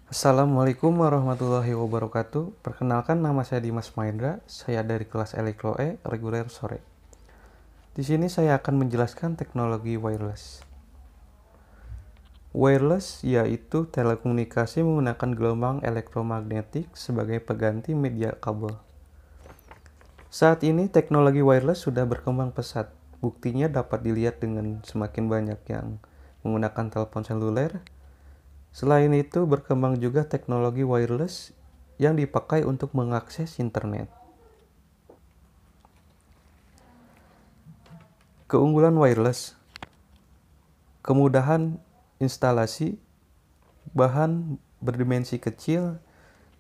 Assalamualaikum warahmatullahi wabarakatuh. Perkenalkan, nama saya Dimas Mahendra. Saya dari kelas Elektro E reguler sore. Di sini saya akan menjelaskan teknologi wireless. Wireless yaitu telekomunikasi menggunakan gelombang elektromagnetik sebagai pengganti media kabel. Saat ini teknologi wireless sudah berkembang pesat. Buktinya dapat dilihat dengan semakin banyak yang menggunakan telepon seluler. Selain itu, berkembang juga teknologi wireless yang dipakai untuk mengakses internet. Keunggulan wireless: kemudahan instalasi, bahan berdimensi kecil,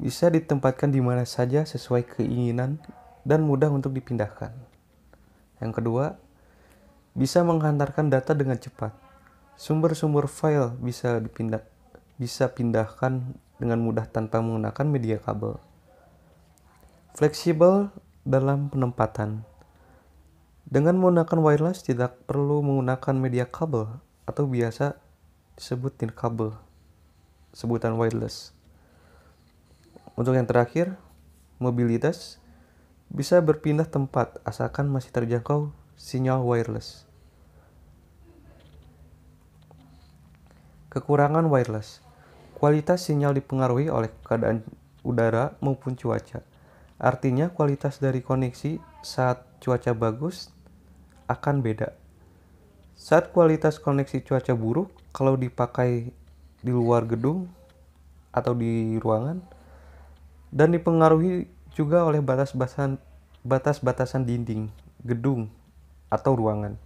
bisa ditempatkan di mana saja sesuai keinginan, dan mudah untuk dipindahkan. Yang kedua, bisa menghantarkan data dengan cepat. Sumber-sumber file bisa pindahkan dengan mudah tanpa menggunakan media kabel. Fleksibel dalam penempatan. Dengan menggunakan wireless tidak perlu menggunakan media kabel atau biasa disebut kabel, sebutan wireless. Untuk yang terakhir, mobilitas, bisa berpindah tempat asalkan masih terjangkau sinyal wireless. Kekurangan wireless: kualitas sinyal dipengaruhi oleh keadaan udara maupun cuaca. Artinya kualitas dari koneksi saat cuaca bagus akan beda. Saat kualitas koneksi cuaca buruk, kalau dipakai di luar gedung atau di ruangan, dan dipengaruhi juga oleh batas-batasan dinding, gedung, atau ruangan.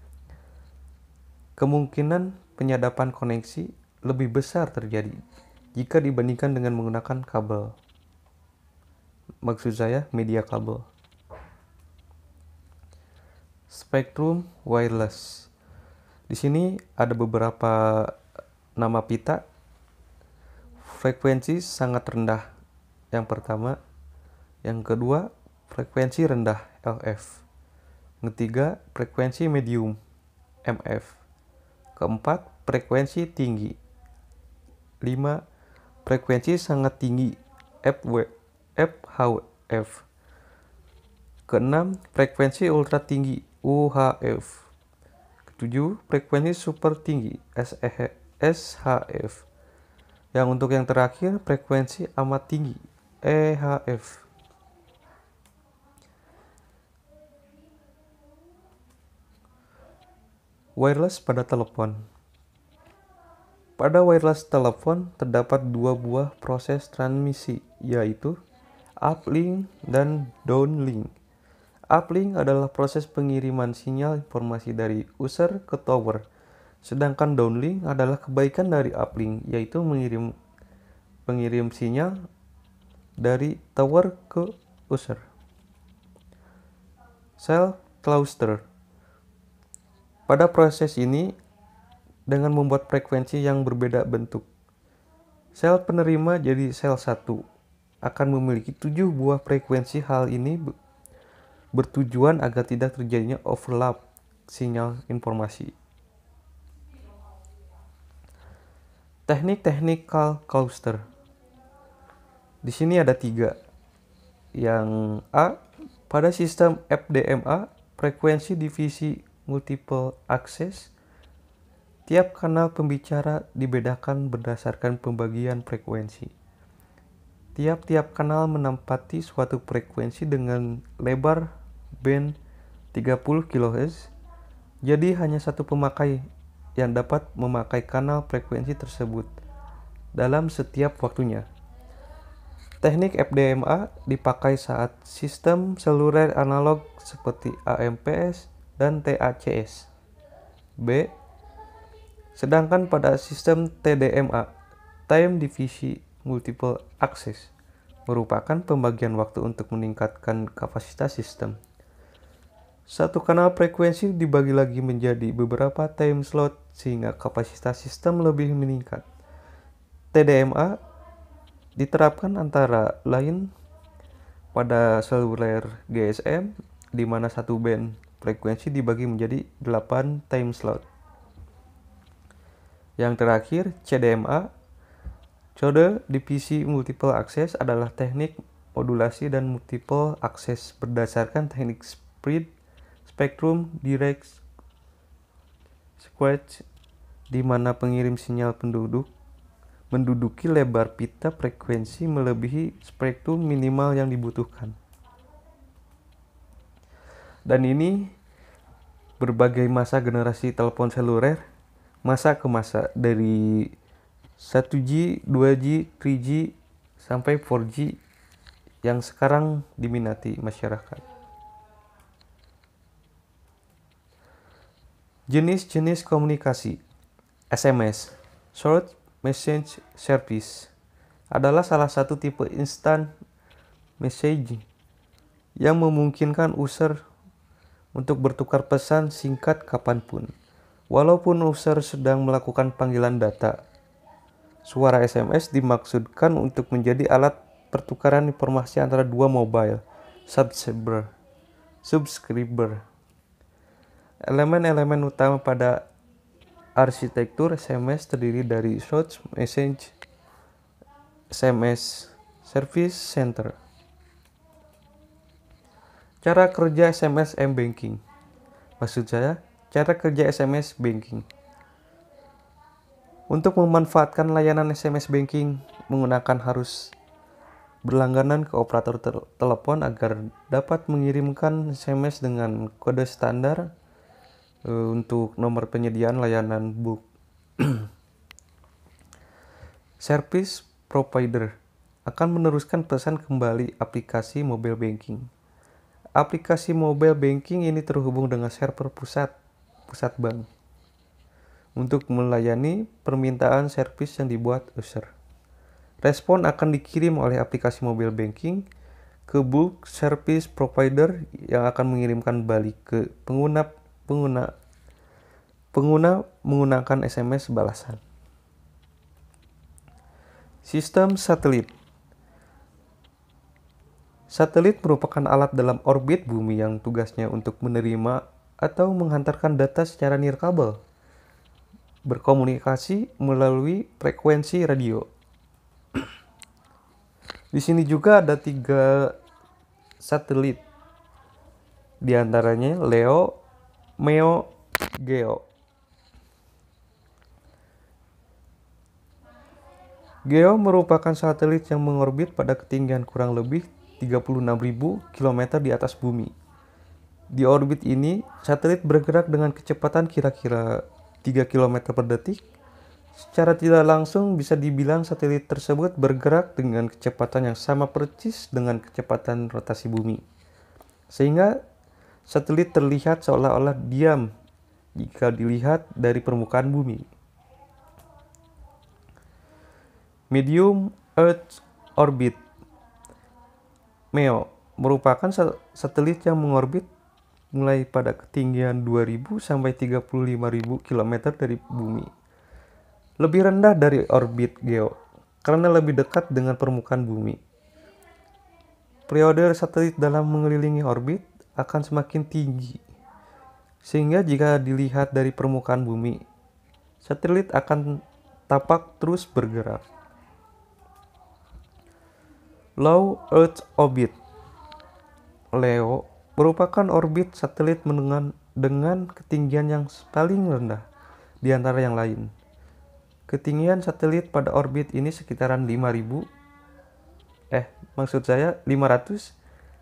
Kemungkinan penyadapan koneksi lebih besar terjadi jika dibandingkan dengan menggunakan kabel. Maksud saya media kabel. Spektrum wireless. Di sini ada beberapa nama pita. Frekuensi sangat rendah yang pertama. Yang kedua, frekuensi rendah LF. Yang ketiga, frekuensi medium MF. Keempat, frekuensi tinggi. 5. Frekuensi sangat tinggi FHF. Keenam, frekuensi ultra tinggi UHF. Ketujuh, frekuensi super tinggi SHF. Yang untuk yang terakhir, frekuensi amat tinggi EHF. Wireless pada telepon. Pada wireless telepon terdapat dua buah proses transmisi, yaitu uplink dan downlink. Uplink adalah proses pengiriman sinyal informasi dari user ke tower, sedangkan downlink adalah kebalikan dari uplink, yaitu pengirim sinyal dari tower ke user. Cell cluster. Pada proses ini, dengan membuat frekuensi yang berbeda bentuk, sel penerima jadi sel 1 akan memiliki 7 buah frekuensi. Hal ini bertujuan agar tidak terjadinya overlap sinyal informasi. Teknik cluster. Di sini ada 3. Yang A, pada sistem FDMA, frekuensi divisi multiple access. Tiap kanal pembicara dibedakan berdasarkan pembagian frekuensi. Tiap-tiap kanal menempati suatu frekuensi dengan lebar band 30 kHz. Jadi hanya satu pemakai yang dapat memakai kanal frekuensi tersebut dalam setiap waktunya. Teknik FDMA dipakai saat sistem seluler analog seperti AMPS dan TACS. B. Sedangkan pada sistem TDMA, Time Division Multiple Access, merupakan pembagian waktu untuk meningkatkan kapasitas sistem. Satu kanal frekuensi dibagi lagi menjadi beberapa time slot sehingga kapasitas sistem lebih meningkat. TDMA diterapkan antara lain pada seluler GSM, di mana satu band frekuensi dibagi menjadi 8 time slot. Yang terakhir, CDMA, Metode divisi multiple access adalah teknik modulasi dan multiple access berdasarkan teknik spektrum direct squash, di mana pengirim sinyal menduduki lebar pita frekuensi melebihi spektrum minimal yang dibutuhkan. Dan ini berbagai masa generasi telepon seluler, masa ke masa, dari 1G, 2G, 3G, sampai 4G yang sekarang diminati masyarakat. Jenis-jenis komunikasi. SMS, Short Message Service, adalah salah satu tipe instant messaging yang memungkinkan user untuk bertukar pesan singkat kapanpun, walaupun user sedang melakukan panggilan data. Suara SMS dimaksudkan untuk menjadi alat pertukaran informasi antara dua mobile subscriber. Elemen-elemen utama pada arsitektur SMS terdiri dari Short Message SMS Service Center. Cara kerja SMS M-Banking. Maksud saya, cara kerja SMS Banking. Untuk memanfaatkan layanan SMS Banking, menggunakan harus berlangganan ke operator telepon agar dapat mengirimkan SMS dengan kode standar untuk nomor penyediaan layanan bulk. Service provider akan meneruskan pesan kembali aplikasi mobile banking. Aplikasi mobile banking ini terhubung dengan server pusat bank untuk melayani permintaan servis yang dibuat user. Respon akan dikirim oleh aplikasi mobile banking ke bulk service provider yang akan mengirimkan balik ke pengguna menggunakan SMS balasan. Sistem satelit. Satelit merupakan alat dalam orbit bumi yang tugasnya untuk menerima atau menghantarkan data secara nirkabel, berkomunikasi melalui frekuensi radio. Di sini juga ada 3 satelit, di antaranya LEO, MEO, GEO. GEO merupakan satelit yang mengorbit pada ketinggian kurang lebih 36.000 km di atas bumi. Di orbit ini, satelit bergerak dengan kecepatan kira-kira 3 km per detik. Secara tidak langsung bisa dibilang satelit tersebut bergerak dengan kecepatan yang sama persis dengan kecepatan rotasi bumi. Sehingga satelit terlihat seolah-olah diam jika dilihat dari permukaan bumi. Medium Earth Orbit MEO merupakan satelit yang mengorbit mulai pada ketinggian 2.000 sampai 35.000 km dari bumi. Lebih rendah dari orbit GEO karena lebih dekat dengan permukaan bumi. Periode satelit dalam mengelilingi orbit akan semakin tinggi, sehingga jika dilihat dari permukaan bumi, satelit akan tapak terus bergerak. Low Earth Orbit (LEO) merupakan orbit satelit dengan ketinggian yang paling rendah di antara yang lain. Ketinggian satelit pada orbit ini sekitaran 500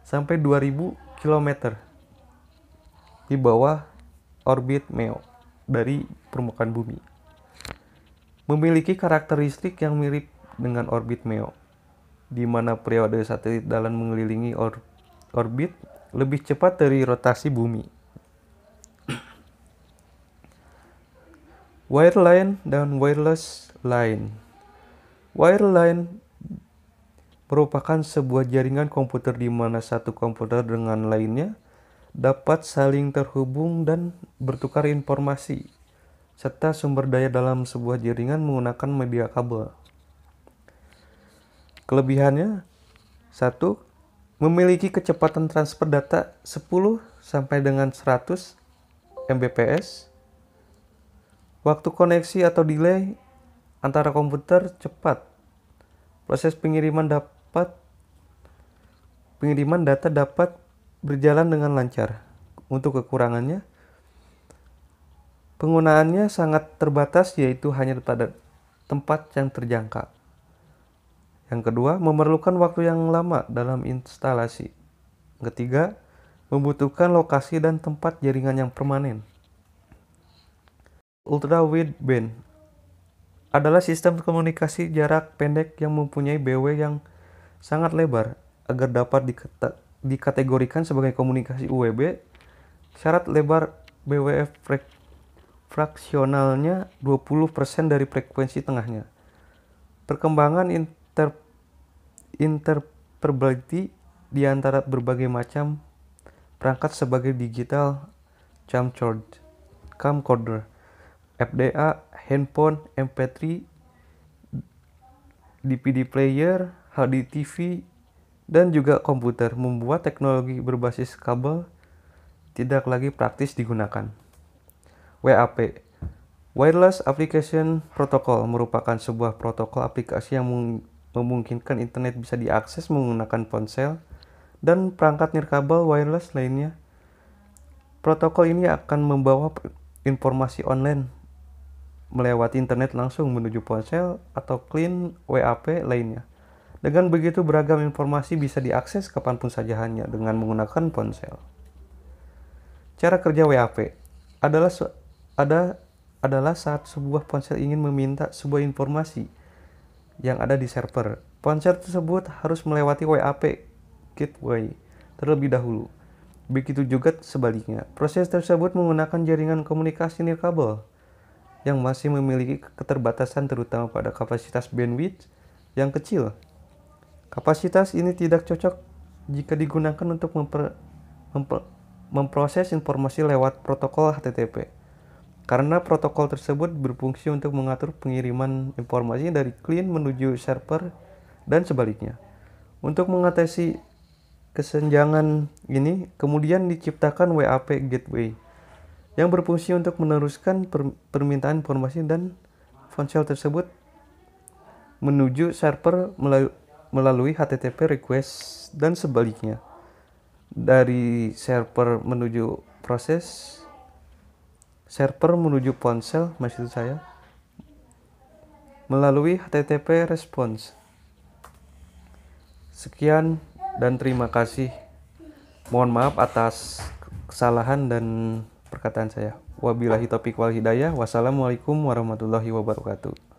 sampai 2.000 km di bawah orbit MEO dari permukaan bumi. Memiliki karakteristik yang mirip dengan orbit MEO, di mana periode satelit dalam mengelilingi orbit lebih cepat dari rotasi bumi. Wireline dan wireless line. Wireline merupakan sebuah jaringan komputer di mana satu komputer dengan lainnya dapat saling terhubung dan bertukar informasi, serta sumber daya dalam sebuah jaringan menggunakan media kabel. Kelebihannya, 1. Memiliki kecepatan transfer data 10 sampai dengan 100 Mbps. Waktu koneksi atau delay antara komputer cepat Proses pengiriman data dapat berjalan dengan lancar. Untuk kekurangannya, penggunaannya sangat terbatas, yaitu hanya pada tempat yang terjangkau. Yang kedua, memerlukan waktu yang lama dalam instalasi. Ketiga, membutuhkan lokasi dan tempat jaringan yang permanen. Ultra wideband adalah sistem komunikasi jarak pendek yang mempunyai BW yang sangat lebar. Agar dapat dikategorikan sebagai komunikasi UWB, syarat lebar BW fraksionalnya 20% dari frekuensi tengahnya. Perkembangan interoperability di antara berbagai macam perangkat sebagai digital camcorder, FDA, handphone, MP3, DVD player, HD TV, dan juga komputer membuat teknologi berbasis kabel tidak lagi praktis digunakan. WAP, Wireless Application Protocol, merupakan sebuah protokol aplikasi yang memungkinkan internet bisa diakses menggunakan ponsel dan perangkat nirkabel wireless lainnya. Protokol ini akan membawa informasi online melewati internet langsung menuju ponsel atau klien WAP lainnya. Dengan begitu, beragam informasi bisa diakses kapanpun saja hanya dengan menggunakan ponsel. Cara kerja WAP adalah saat sebuah ponsel ingin meminta sebuah informasi yang ada di server. Ponsel tersebut harus melewati WAP gateway terlebih dahulu. Begitu juga sebaliknya. Proses tersebut menggunakan jaringan komunikasi nirkabel yang masih memiliki keterbatasan terutama pada kapasitas bandwidth yang kecil. Kapasitas ini tidak cocok jika digunakan untuk memproses informasi lewat protokol HTTP, karena protokol tersebut berfungsi untuk mengatur pengiriman informasi dari klien menuju server dan sebaliknya. Untuk mengatasi kesenjangan ini, kemudian diciptakan WAP Gateway yang berfungsi untuk meneruskan permintaan informasi dan ponsel tersebut menuju server melalui HTTP request dan sebaliknya. Dari server menuju ponsel, maksud saya, melalui HTTP response. Sekian dan terima kasih. Mohon maaf atas kesalahan dan perkataan saya. Wabillahi taufiq wal hidayah. Wassalamualaikum warahmatullahi wabarakatuh.